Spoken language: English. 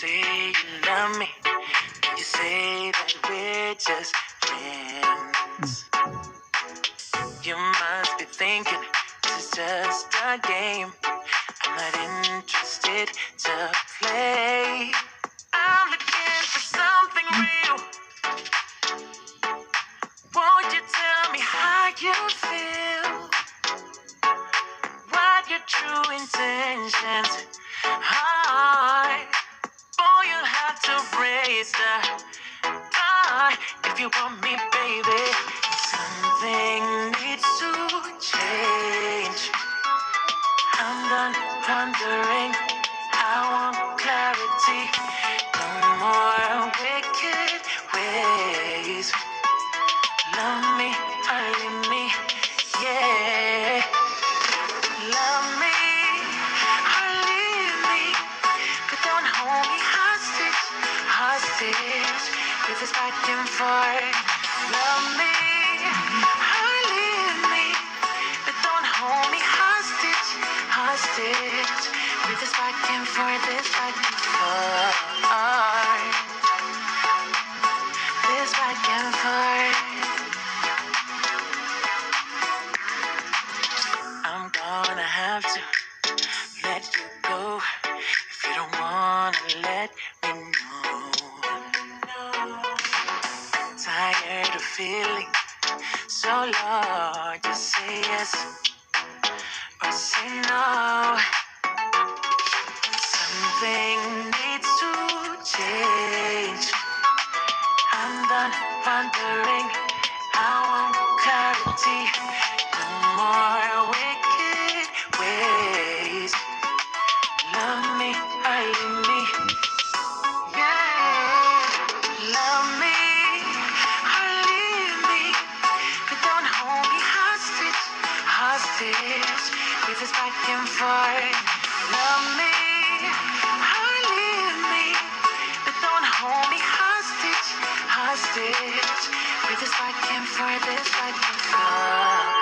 say you love me? When you say that we're just friends? You must be thinking this is just a game. I'm not interested to play. I'm looking for something real. Won't you tell me how you feel? What your true intentions are? Boy, you'll have to raise the bar if you want me, baby. Something needs to change. I'm done wondering. I want clarity. No more wicked ways. Love me or leave me, yeah. Love me or leave me, but don't hold me hostage, hostage with this back and forth. Love me or leave me, but don't hold me hostage, hostage with this back and forth, this back and forth, this back and forth. I'm gonna have to let you go if you don't wanna let me know. Tired of feeling so low. Just say yes or say no. Something needs to change. I'm done wondering. I want clarity. No more wicked ways. Love me or leave me, yeah. Love me or leave me, but don't hold me hostage, hostage with this back and forth. Love me or leave me, but don't hold me hostage, hostage with this back and forth, this back and forth.